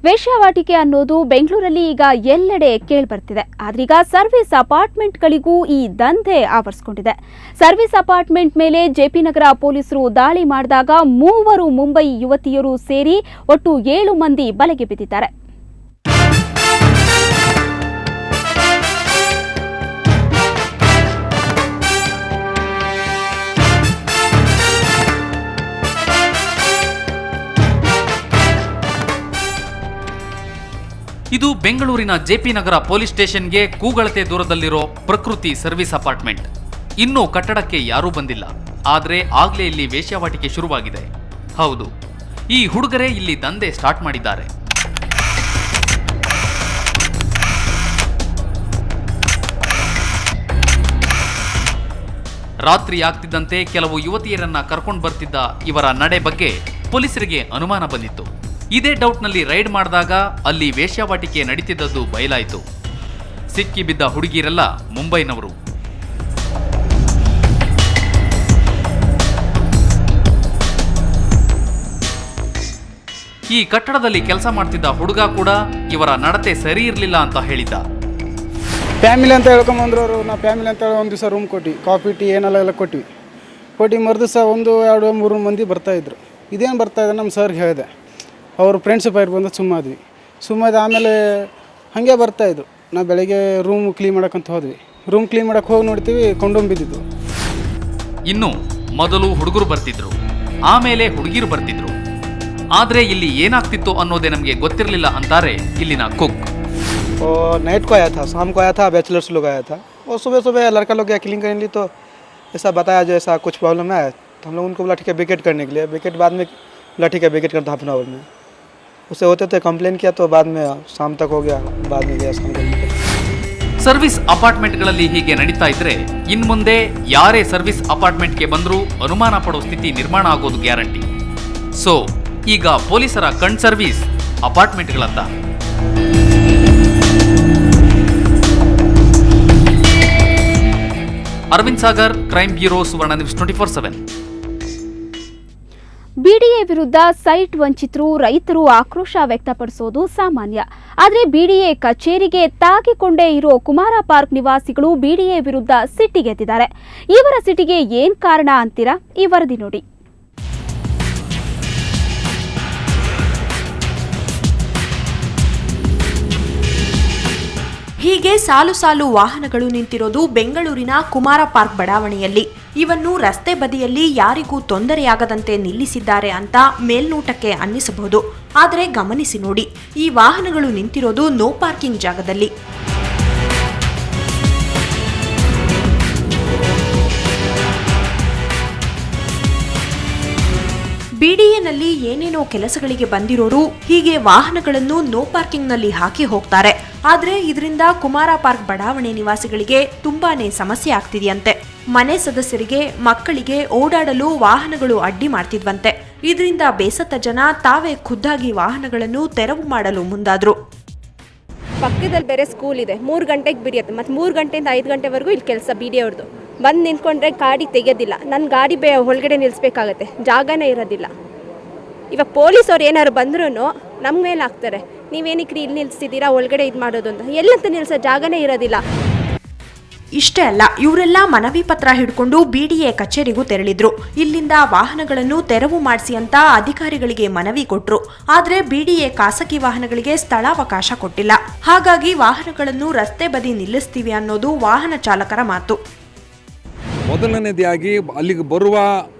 ವೇಶ್ಯಾವಾಟಿಕೆ ಅನ್ನೋದು ಬೆಂಗಳೂರಲ್ಲಿ ಈಗ ಎಲ್ಲೆಡೆ ಕೇಳಿಬರ್ತಿದೆ. ಆದ್ರೀಗ ಸರ್ವಿಸ್ ಅಪಾರ್ಟ್ಮೆಂಟ್ಗಳಿಗೂ ಈ ದಂಧೆ ಆವರಿಸಿಕೊಂಡಿದೆ. ಸರ್ವಿಸ್ ಅಪಾರ್ಟ್ಮೆಂಟ್ ಮೇಲೆ ಜೆಪಿ ನಗರ ಪೊಲೀಸರು ದಾಳಿ ಮಾಡಿದಾಗ 3 ಮುಂಬೈ ಯುವತಿಯರು ಸೇರಿ ಒಟ್ಟು 7 ಮಂದಿ ಬಲೆಗೆ ಬಿದ್ದಿದ್ದಾರೆ. ಇದು ಬೆಂಗಳೂರಿನ ಜೆಪಿ ನಗರ ಪೊಲೀಸ್ ಸ್ಟೇಷನ್ಗೆ ಕೂಗಳತೆ ದೂರದಲ್ಲಿರೋ ಪ್ರಕೃತಿ ಸರ್ವಿಸ್ ಅಪಾರ್ಟ್ಮೆಂಟ್. ಇನ್ನೂ ಕಟ್ಟಡಕ್ಕೆ ಯಾರೂ ಬಂದಿಲ್ಲ. ಆದರೆ ಆಗ್ಲೇ ಇಲ್ಲಿ ವೇಶ್ಯಾವಾಟಿಕೆ ಶುರುವಾಗಿದೆ. ಹೌದು, ಈ ಹುಡುಗರೇ ಇಲ್ಲಿ ದಂಧೆ ಸ್ಟಾರ್ಟ್ ಮಾಡಿದ್ದಾರೆ. ರಾತ್ರಿ ಆಗ್ತಿದ್ದಂತೆ ಕೆಲವು ಯುವತಿಯರನ್ನ ಕರ್ಕೊಂಡು ಬರ್ತಿದ್ದ ಇವರ ನಡೆ ಬಗ್ಗೆ ಪೊಲೀಸರಿಗೆ ಅನುಮಾನ ಬಂದಿತ್ತು. ಇದೇ ಡೌಟ್ನಲ್ಲಿ ರೈಡ್ ಮಾಡಿದಾಗ ಅಲ್ಲಿ ವೇಶ್ಯಾವಾಟಿಕೆ ನಡೀತಿದ್ದದ್ದು ಬಯಲಾಯಿತು. ಸಿಕ್ಕಿಬಿದ್ದ ಹುಡುಗಿಯರೆಲ್ಲ ಮುಂಬೈನವರು. ಈ ಕಟ್ಟಡದಲ್ಲಿ ಕೆಲಸ ಮಾಡ್ತಿದ್ದ ಹುಡುಗ ಕೂಡ ಇವರ ನಡತೆ ಸರಿ ಇರಲಿಲ್ಲ ಅಂತ ಹೇಳಿದ್ದ. ಫ್ಯಾಮಿಲಿ ಅಂತ ಹೇಳ್ಕೊಂಬಂದ್ರು ಅವರು. ನಾವು ಫ್ಯಾಮಿಲಿ ಅಂತ ಒಂದು ದಿವಸ ರೂಮ್ ಕೊಟ್ವಿ, ಕಾಫಿ ಟೀ ಏನೆಲ್ಲ ಕೊಟ್ಟು ಮರುದಿವಸ 1, 2, 3 ಮಂದಿ ಬರ್ತಾಯಿದ್ರು. ಇದೇನು ಬರ್ತಾಯಿದೆ ನಮ್ಮ ಸರ್ಗೆ ಹೇಳಿದೆ. ಅವರು ಫ್ರೆಂಡ್ಸ್ ಬೈರ್ ಬಂದು ಸುಮ್ಮದ ಆಮೇಲೆ ಹಾಗೆ ಬರ್ತಾಯಿದ್ರು. ನಾವು ಬೆಳಗ್ಗೆ ರೂಮ್ ಕ್ಲೀನ್ ಮಾಡೋಕ್ಕಂತ ಹೋದ್ವಿ. ರೂಮ್ ಕ್ಲೀನ್ ಮಾಡೋಕ್ಕೆ ಹೋಗಿ ನೋಡ್ತೀವಿ ಕೊಂಡೋಮ್ ಬಿದ್ದಿದ್ದು. ಇನ್ನು ಮೊದಲು ಹುಡುಗರು ಬರ್ತಿದ್ರು, ಆಮೇಲೆ ಹುಡುಗಿರು ಬರ್ತಿದ್ರು. ಆದರೆ ಇಲ್ಲಿ ಏನಾಗ್ತಿತ್ತು ಅನ್ನೋದೇ ನಮಗೆ ಗೊತ್ತಿರಲಿಲ್ಲ ಅಂತಾರೆ ಇಲ್ಲಿನ ಕುಕ್. नाइट को आया था, शाम को आया था, बैचलर्स लोग आया था. और सुबह लड़का लोग गया क्लीन करने के लिए, तो ऐसा बताया जो ऐसा कुछ प्रॉब्लम है. तो हम लोग उनको बोला ठीक है विकेट करने के लिए. विकेट बाद में बोला ठीक है विकेट करता हाफ एन आवर में. उससे होते कंप्लेन किया तो बाद में शाम तक हो गया. बाद में गया शाम को. ಸರ್ವಿಸ್ ಅಪಾರ್ಟ್ಮೆಂಟ್ಗಳಲ್ಲಿ ಹೀಗೆ ನಡೀತಾ ಇದ್ರೆ ಇನ್ಮುಂದೆ ಯಾರೇ ಸರ್ವಿಸ್ ಅಪಾರ್ಟ್ಮೆಂಟ್ಗೆ ಬಂದರೂ ಅನುಮಾನ ಪಡೋ ಸ್ಥಿತಿ ನಿರ್ಮಾಣ ಆಗೋದು ಗ್ಯಾರಂಟಿ. ಸೊ ಈಗ ಪೊಲೀಸರ ಕಣ್ ಸರ್ವಿಸ್ ಅಪಾರ್ಟ್ಮೆಂಟ್ಗಳತ್ತ. Arvind Sagar, crime bureau, Suvarna news 24/7. BDA ವಿರುದ್ಧ ಸೈಟ್ ವಂಚಿತರು, ರೈತರು ಆಕ್ರೋಶ ವ್ಯಕ್ತಪಡಿಸೋದು ಸಾಮಾನ್ಯ. ಆದರೆ ಬಿಡಿಎ ಕಚೇರಿಗೆ ತಾಗಿಕೊಂಡೇ ಇರೋ ಕುಮಾರ ಪಾರ್ಕ್ ನಿವಾಸಿಗಳು ಬಿಡಿಎ ವಿರುದ್ಧ ಸಿಟ್ಟಿಗೆದ್ದಿದ್ದಾರೆ. ಇವರ ಸಿಟ್ಟಿಗೆ ಏನ್ ಕಾರಣ ಅಂತೀರಾ? ಈ ವರದಿ ನೋಡಿ. ಹೀಗೆ ಸಾಲು ಸಾಲು ವಾಹನಗಳು ನಿಂತಿರೋದು ಬೆಂಗಳೂರಿನ ಕುಮಾರ ಪಾರ್ಕ್ ಬಡಾವಣೆಯಲ್ಲಿ. ಇವನ್ನು ರಸ್ತೆ ಬದಿಯಲ್ಲಿ ಯಾರಿಗೂ ತೊಂದರೆಯಾಗದಂತೆ ನಿಲ್ಲಿಸಿದ್ದಾರೆ ಅಂತ ಮೇಲ್ನೋಟಕ್ಕೆ ಅನ್ನಿಸಬಹುದು. ಆದರೆ ಗಮನಿಸಿ ನೋಡಿ, ಈ ವಾಹನಗಳು ನಿಂತಿರೋದು ನೋ ಪಾರ್ಕಿಂಗ್ ಜಾಗದಲ್ಲಿ. ಬಿಡಿಎನಲ್ಲಿ ಏನೇನೋ ಕೆಲಸಗಳಿಗೆ ಬಂದಿರೋರು ಹೀಗೆ ವಾಹನಗಳನ್ನು ನೋ ಪಾರ್ಕಿಂಗ್ನಲ್ಲಿ ಹಾಕಿ ಹೋಗ್ತಾರೆ. ಆದ್ರೆ ಇದರಿಂದ ಕುಮಾರ ಪಾರ್ಕ್ ಬಡಾವಣೆ ನಿವಾಸಿಗಳಿಗೆ ತುಂಬಾನೇ ಸಮಸ್ಯೆ ಆಗ್ತಿದೆಯಂತೆ. ಮನೆ ಸದಸ್ಯರಿಗೆ, ಮಕ್ಕಳಿಗೆ ಓಡಾಡಲು ವಾಹನಗಳು ಅಡ್ಡಿ ಮಾಡ್ತಿದ್ವಂತೆ. ಇದರಿಂದ ಬೇಸತ್ತ ಜನ ತಾವೇ ಖುದ್ದಾಗಿ ವಾಹನಗಳನ್ನು ತೆರವು ಮಾಡಲು ಮುಂದಾದ್ರು. ಪಕ್ಕದಲ್ಲಿ ಬೇರೆ ಸ್ಕೂಲ್ ಇದೆ, 3 ಗಂಟೆಗೆ ಬಿಡಿಯುತ್ತೆ. ಮತ್ತು 3 ಗಂಟೆಯಿಂದ 5 ಗಂಟೆವರೆಗೂ ಇಲ್ಲಿ ಕೆಲಸ ಬಿಡಿ ಅವ್ರದ್ದು. ಬಂದು ನಿಂತ್ಕೊಂಡ್ರೆ ಗಾಡಿ ತೆಗೆಯೋದಿಲ್ಲ. ನನ್ನ ಗಾಡಿ ಒಳಗಡೆ ನಿಲ್ಲಿಸ್ಬೇಕಾಗತ್ತೆ, ಜಾಗನೇ ಇರೋದಿಲ್ಲ. ಇವಾಗ ಪೊಲೀಸವ್ರು ಏನಾದ್ರು ಬಂದ್ರೂ ನಮ್ಮ ಮೇಲೆ ಹಾಕ್ತಾರೆ, ನೀವೇನಕ್ಕೆ ಇಲ್ಲಿ ನಿಲ್ಲಿಸ್ತಿದ್ದೀರಾ, ಒಳಗಡೆ ಇದು ಮಾಡೋದು ಅಂತ. ಎಲ್ಲಂತ ನಿಲ್ಲಿಸೋ ಜಾಗನೇ ಇರೋದಿಲ್ಲ. ಇಷ್ಟೇ ಅಲ್ಲ, ಇವರೆಲ್ಲ ಮನವಿ ಪತ್ರ ಹಿಡ್ಕೊಂಡು ಬಿಡಿಎ ಕಚೇರಿಗೂ ತೆರಳಿದ್ರು. ಇಲ್ಲಿಂದ ವಾಹನಗಳನ್ನು ತೆರವು ಮಾಡಿಸಿ ಅಂತ ಅಧಿಕಾರಿಗಳಿಗೆ ಮನವಿ ಕೊಟ್ರು. ಆದ್ರೆ ಬಿಡಿಎ ಖಾಸಗಿ ವಾಹನಗಳಿಗೆ ಸ್ಥಳಾವಕಾಶ ಕೊಟ್ಟಿಲ್ಲ. ಹಾಗಾಗಿ ವಾಹನಗಳನ್ನು ರಸ್ತೆ ಬದಿ ನಿಲ್ಲಿಸ್ತೀವಿ ಅನ್ನೋದು ವಾಹನ ಚಾಲಕರ ಮಾತು. ಮೊದಲನೇದಾಗಿ ಅಲ್ಲಿಗೆ ಬರುವ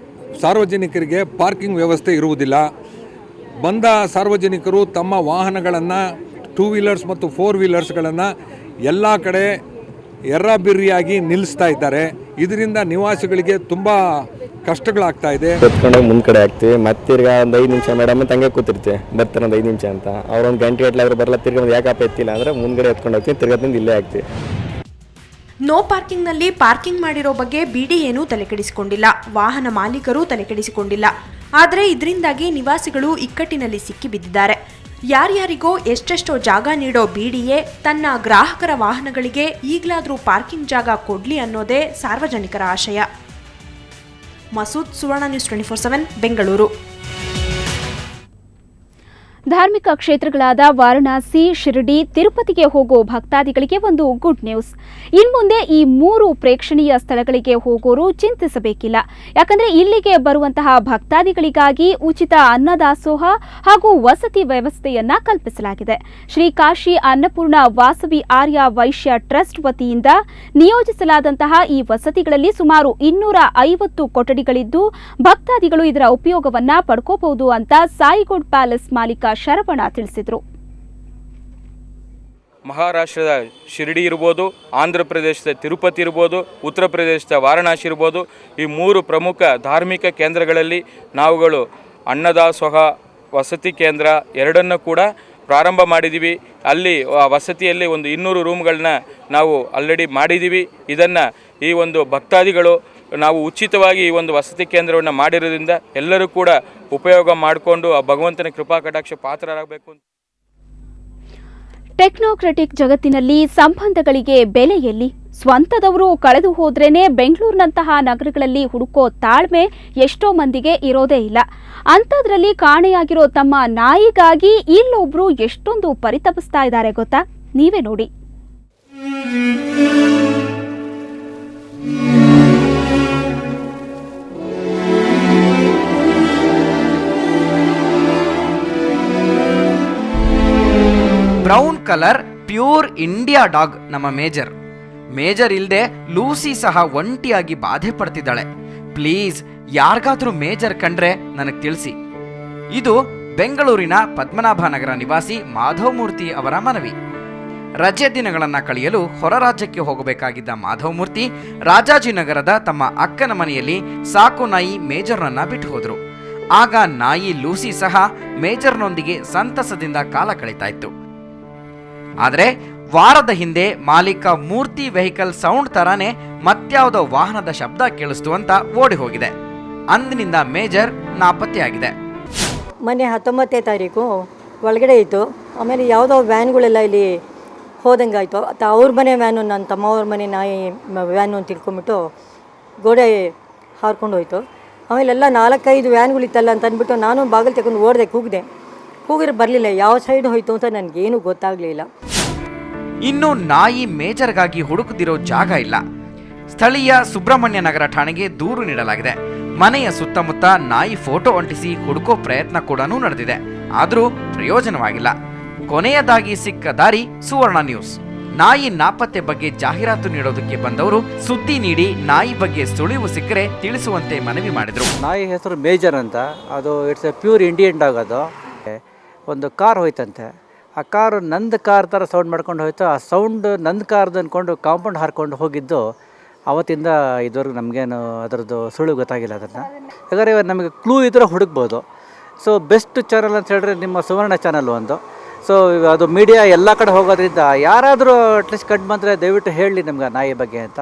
ಸಾರ್ವಜನಿಕರಿಗೆ ಪಾರ್ಕಿಂಗ್ ವ್ಯವಸ್ಥೆ ಇರುವುದಿಲ್ಲ. ಬಂದ ಸಾರ್ವಜನಿಕರು ತಮ್ಮ ವಾಹನಗಳನ್ನು 2 ವೀಲರ್ಸ್ ಮತ್ತು 4 ವೀಲರ್ಸ್ಗಳನ್ನು ಎಲ್ಲ ಕಡೆ ಎರ್ರಾಬಿರ್ರಿಯಾಗಿ ನಿಲ್ಲಿಸ್ತಾ ಇದ್ದಾರೆ. ಇದರಿಂದ ನಿವಾಸಿಗಳಿಗೆ ತುಂಬ ಕಷ್ಟಗಳಾಗ್ತಾ ಇದೆ. ಕೂತ್ಕೊಂಡೋಗಿ ಮುಂದೆ ಕಡೆ ಆಗ್ತೀವಿ, ಮತ್ತೆ ತಿರ್ಗಾ ಒಂದು 5 ನಿಮಿಷ ಮೇಡಮ್ ಅಂತ ಹಂಗೆ ಕೂತಿರ್ತೀವಿ. ಬರ್ತಾರೆ ಒಂದು 5 ನಿಮಿಷ ಅಂತ, ಅವ್ರೊಂದು ಗಂಟೆ ಗಟ್ಟಲಾದ್ರೂ ಬರಲ್ಲ. ತಿರ್ಗಾ ಯಾಕಪ್ಪ ಎತ್ತಿಲ್ಲ ಅಂದರೆ ಮುಂದ್ಗಡೆ ಎತ್ಕೊಂಡು ಹೋಗ್ತೀವಿ, ತಿರ್ಗಾದಿಂದ ಇಲ್ಲೇ ಆಗ್ತೀವಿ. ನೋ ಪಾರ್ಕಿಂಗ್ನಲ್ಲಿ ಪಾರ್ಕಿಂಗ್ ಮಾಡಿರೋ ಬಗ್ಗೆ ಬಿಡಿಎನೂ ತಲೆಕೆಡಿಸಿಕೊಂಡಿಲ್ಲ, ವಾಹನ ಮಾಲೀಕರು ತಲೆಕೆಡಿಸಿಕೊಂಡಿಲ್ಲ. ಆದರೆ ಇದರಿಂದಾಗಿ ನಿವಾಸಿಗಳು ಇಕ್ಕಟ್ಟಿನಲ್ಲಿ ಸಿಕ್ಕಿಬಿದ್ದಿದ್ದಾರೆ. ಯಾರ್ಯಾರಿಗೋ ಎಷ್ಟೆಷ್ಟೋ ಜಾಗ ನೀಡೋ ಬಿಡಿಎ ತನ್ನ ಗ್ರಾಹಕರ ವಾಹನಗಳಿಗೆ ಈಗಲಾದರೂ ಪಾರ್ಕಿಂಗ್ ಜಾಗ ಕೊಡ್ಲಿ ಅನ್ನೋದೇ ಸಾರ್ವಜನಿಕರ ಆಶಯ. ಮಸೂದ್, ಸುವರ್ಣ ನ್ಯೂಸ್ 24/7, ಬೆಂಗಳೂರು. ಧಾರ್ಮಿಕ ಕ್ಷೇತ್ರಗಳಾದ ವಾರಣಾಸಿ, ಶಿರಡಿ, ತಿರುಪತಿಗೆ ಹೋಗೋ ಭಕ್ತಾದಿಗಳಿಗೆ ಒಂದು ಗುಡ್ ನ್ಯೂಸ್. ಇನ್ಮುಂದೆ ಈ 3 ಪ್ರೇಕ್ಷಣೀಯ ಸ್ಥಳಗಳಿಗೆ ಹೋಗೋರು ಚಿಂತಿಸಬೇಕಿಲ್ಲ. ಯಾಕಂದ್ರೆ ಇಲ್ಲಿಗೆ ಬರುವಂತಹ ಭಕ್ತಾದಿಗಳಿಗಾಗಿ ಉಚಿತ ಅನ್ನದಾಸೋಹ ಹಾಗೂ ವಸತಿ ವ್ಯವಸ್ಥೆಯನ್ನ ಕಲ್ಪಿಸಲಾಗಿದೆ. ಶ್ರೀ ಕಾಶಿ ಅನ್ನಪೂರ್ಣ ವಾಸವಿ ಆರ್ಯ ವೈಶ್ಯ ಟ್ರಸ್ಟ್ ವತಿಯಿಂದ ನಿಯೋಜಿಸಲಾದಂತಹ ಈ ವಸತಿಗಳಲ್ಲಿ ಸುಮಾರು 250 ಕೊಠಡಿಗಳಿದ್ದು ಭಕ್ತಾದಿಗಳು ಇದರ ಉಪಯೋಗವನ್ನ ಪಡ್ಕೋಬಹುದು ಅಂತ ಸಾಯಿಗೋಡ್ ಪ್ಯಾಲೇಸ್ ಮಾಲೀಕ ಶರವಣ ತಿಳಿಸಿದರು. ಮಹಾರಾಷ್ಟ್ರದ ಶಿರಡಿ ಇರ್ಬೋದು, ಆಂಧ್ರ ಪ್ರದೇಶದ ತಿರುಪತಿ ಇರ್ಬೋದು, ಉತ್ತರ ಪ್ರದೇಶದ ವಾರಣಾಸಿ ಇರ್ಬೋದು, ಈ 3 ಪ್ರಮುಖ ಧಾರ್ಮಿಕ ಕೇಂದ್ರಗಳಲ್ಲಿ ನಾವುಗಳು ಅನ್ನದಾಸೋಹ ವಸತಿ ಕೇಂದ್ರ ಎರಡನ್ನು ಕೂಡ ಪ್ರಾರಂಭ ಮಾಡಿದ್ದೀವಿ. ಅಲ್ಲಿ ವಸತಿಯಲ್ಲಿ ಒಂದು 200 ರೂಮ್ಗಳನ್ನ ನಾವು ಆಲ್ರೆಡಿ ಮಾಡಿದ್ದೀವಿ. ಇದನ್ನು ಈ ಒಂದು ಭಕ್ತಾದಿಗಳು ನಾವು ಉಚಿತವಾಗಿ ಈ ಒಂದು ವಸತಿ ಕೇಂದ್ರವನ್ನು ಮಾಡಿರೋದ್ರಿಂದ ಎಲ್ಲರೂ ಕೂಡ ಉಪಯೋಗ ಮಾಡಿಕೊಂಡು ಆ ಭಗವಂತನ ಕೃಪಾ ಕಟಾಕ್ಷ ಪಾತ್ರರಾಗಬೇಕು. ಟೆಕ್ನೋಕ್ರೆಟಿಕ್ ಜಗತ್ತಿನಲ್ಲಿ ಸಂಬಂಧಗಳಿಗೆ ಬೆಲೆ ಎಲ್ಲಿ? ಸ್ವಂತದವರು ಕಳೆದು ಹೋದ್ರೇನೆ ಬೆಂಗಳೂರಿನಂತಹ ನಗರಗಳಲ್ಲಿ ಹುಡುಕೋ ತಾಳ್ಮೆ ಎಷ್ಟೋ ಮಂದಿಗೆ ಇರೋದೇ ಇಲ್ಲ. ಅಂಥದ್ರಲ್ಲಿ ಕಾಣೆಯಾಗಿರೋ ತಮ್ಮ ನಾಯಿಗಾಗಿ ಇಲ್ಲೊಬ್ರು ಎಷ್ಟೊಂದು ಪರಿತಪಿಸ್ತಾ ಇದ್ದಾರೆ ಗೊತ್ತಾ? ನೀವೇ ನೋಡಿ. Brown colour pure India dog ನಮ್ಮ ಮೇಜರ್ ಇಲ್ದೆ ಲೂಸಿ ಸಹ ಒಂಟಿಯಾಗಿ ಬಾಧೆ ಪಡ್ತಿದ್ದಾಳೆ. ಪ್ಲೀಸ್ ಯಾರಿಗಾದ್ರೂ ಮೇಜರ್ ಕಂಡ್ರೆ ನನಗೆ ತಿಳಿಸಿ. ಇದು ಬೆಂಗಳೂರಿನ ಪದ್ಮನಾಭನಗರ ನಿವಾಸಿ ಮಾಧವಮೂರ್ತಿ ಅವರ ಮನವಿ. ರಜೆ ದಿನಗಳನ್ನ ಕಳೆಯಲು ಹೊರ ರಾಜ್ಯಕ್ಕೆ ಹೋಗಬೇಕಾಗಿದ್ದ ಮಾಧವಮೂರ್ತಿ ರಾಜಾಜಿನಗರದ ತಮ್ಮ ಅಕ್ಕನ ಮನೆಯಲ್ಲಿ ಸಾಕು ನಾಯಿ ಮೇಜರ್ನನ್ನ ಬಿಟ್ಟು ಹೋದ್ರು. ಆಗ ನಾಯಿ ಲೂಸಿ ಸಹ ಮೇಜರ್ನೊಂದಿಗೆ ಸಂತಸದಿಂದ ಕಾಲ ಕಳೀತಾ ಇತ್ತು. ಆದರೆ ವಾರದ ಹಿಂದೆ ಮಾಲೀಕ ಮೂರ್ತಿ ವೆಹಿಕಲ್ ಸೌಂಡ್ ತರಾನೇ ಮತ್ಯಾವುದೋ ವಾಹನದ ಶಬ್ದ ಕೇಳಿಸ್ತು ಅಂತ ಓಡಿ ಹೋಗಿದೆ. ಅಂದಿನಿಂದ ಮೇಜರ್ ನಾಪತ್ತೆಯಾಗಿದೆ. ಮೊನ್ನೆ 19ನೇ ತಾರೀಕು ಒಳಗಡೆ ಇತ್ತು. ಆಮೇಲೆ ಯಾವುದೋ ವ್ಯಾನ್ಗಳೆಲ್ಲ ಇಲ್ಲಿ ಹೋದಂಗಾಯಿತು. ಅವ್ರ ಮನೆ ವ್ಯಾನು, ನನ್ನ ತಮ್ಮವ್ರ ಮನೆ ನಾಯಿ ವ್ಯಾನು ಅಂತ ತಿಳ್ಕೊಂಬಿಟ್ಟು ಗೋಡೆ ಹಾರ್ಕೊಂಡು ಹೋಯ್ತು. ಆಮೇಲೆ ಎಲ್ಲ 4-5 ವ್ಯಾನ್ಗಳಿತ್ತಲ್ಲ ಅಂತ ಅಂದ್ಬಿಟ್ಟು ನಾನು ಬಾಗಿಲು ತಗೊಂಡು ಓಡಿದೆ, ಕೂಗಿದ್ರೆ ಬರಲಿಲ್ಲ. ಯಾವ ಸೈಡ್ ಹೋಯ್ತು ಅಂತ ನನಗೇನು ಗೊತ್ತಾಗಲಿಲ್ಲ. ಇನ್ನು ನಾಯಿ ಮೇಜರ್ಗಾಗಿ ಹುಡುಕದಿರೋ ಜಾಗ ಇಲ್ಲ. ಸ್ಥಳೀಯ ಸುಬ್ರಹ್ಮಣ್ಯ ನಗರ ಠಾಣೆಗೆ ದೂರು ನೀಡಲಾಗಿದೆ. ಮನೆಯ ಸುತ್ತಮುತ್ತ ನಾಯಿ ಫೋಟೋ ಅಂಟಿಸಿ ಹುಡುಕೋ ಪ್ರಯತ್ನ ಕೂಡ ನಡೆದಿದೆ. ಆದರೂ ಪ್ರಯೋಜನವಾಗಿಲ್ಲ. ಕೊನೆಯದಾಗಿ ಸಿಕ್ಕ ದಾರಿ ಸುವರ್ಣ ನ್ಯೂಸ್. ನಾಯಿ ನಾಪತ್ತೆ ಬಗ್ಗೆ ಜಾಹೀರಾತು ನೀಡೋದಕ್ಕೆ ಬಂದವರು ಸುದ್ದಿ ನೀಡಿ ನಾಯಿ ಬಗ್ಗೆ ಸುಳಿವು ಸಿಕ್ಕರೆ ತಿಳಿಸುವಂತೆ ಮನವಿ ಮಾಡಿದರು. ನಾಯಿ ಹೆಸರು ಮೇಜರ್ ಅಂತ. ಅದು it's A pure Indian dog. ಅದು ಒಂದು ಕಾರ್ ಹೋಯ್ತಂತೆ. ಆ ಕಾರು ನಂದು ಕಾರ್ ಥರ ಸೌಂಡ್ ಮಾಡ್ಕೊಂಡು ಹೋಯ್ತು. ಆ ಸೌಂಡ್ ನಂದು ಕಾರ್ದು ಅಂದ್ಕೊಂಡು ಕಾಂಪೌಂಡ್ ಹಾರ್ಕೊಂಡು ಹೋಗಿದ್ದು ಅವತ್ತಿಂದ ಇದುವರೆಗೂ ನಮಗೇನು ಅದರದ್ದು ಸುಳಿವು ಗೊತ್ತಾಗಿಲ್ಲ. ಅದನ್ನು ಹಾಗಾದ್ರೆ ನಮಗೆ ಕ್ಲೂ ಇದ್ದರೆ ಹುಡುಕ್ಬೋದು. ಸೊ ಬೆಸ್ಟ್ ಚಾನಲ್ ಅಂತ ಹೇಳಿದ್ರೆ ನಿಮ್ಮ ಸುವರ್ಣ ಚಾನಲ್ ಒಂದು. ಸೊ ಅದು ಮೀಡಿಯಾ ಎಲ್ಲ ಕಡೆ ಹೋಗೋದ್ರಿಂದ ಯಾರಾದರೂ ಅಟ್ಲೀಸ್ಟ್ ಕಂಡು ಬಂದರೆ ದಯವಿಟ್ಟು ಹೇಳಿ ನಮ್ಗೆ ನಾಯಿ ಬಗ್ಗೆ ಅಂತ.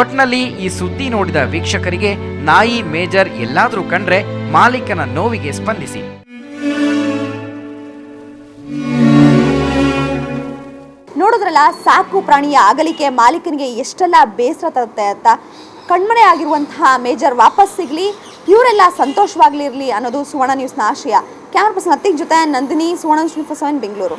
ಒಟ್ನಲ್ಲಿ ಈ ಸುದ್ದಿ ನೋಡಿದ ವೀಕ್ಷಕರಿಗೆ ನಾಯಿ ಮೇಜರ್ ಎಲ್ಲಾದರೂ ಕಂಡ್ರೆ ಮಾಲೀಕನ ನೋವಿಗೆ ಸ್ಪಂದಿಸಿ. ನೋಡಿದ್ರಲ್ಲ, ಸಾಕು ಪ್ರಾಣಿಯ ಅಗಲಿಕೆ ಮಾಲೀಕನಿಗೆ ಎಷ್ಟೆಲ್ಲ ಬೇಸರ ತರುತ್ತೆ ಅಂತ. ಕಣ್ಮನೆ ಆಗಿರುವಂತಹ ಮೇಜರ್ ವಾಪಸ್ ಸಿಗಲಿ, ಇವರೆಲ್ಲ ಸಂತೋಷವಾಗಲಿರಲಿ ಅನ್ನೋದು ಸುವರ್ಣ ನ್ಯೂಸ್ನ ಆಶಯ. ಕ್ಯಾಮರಾ ಪರ್ಸನ್ ಅತ್ತಿಗ್ ಜೊತೆ ನಂದಿನಿ, ಸುವರ್ಣ ನ್ಯೂಸ್ 24/7 ಬೆಂಗಳೂರು.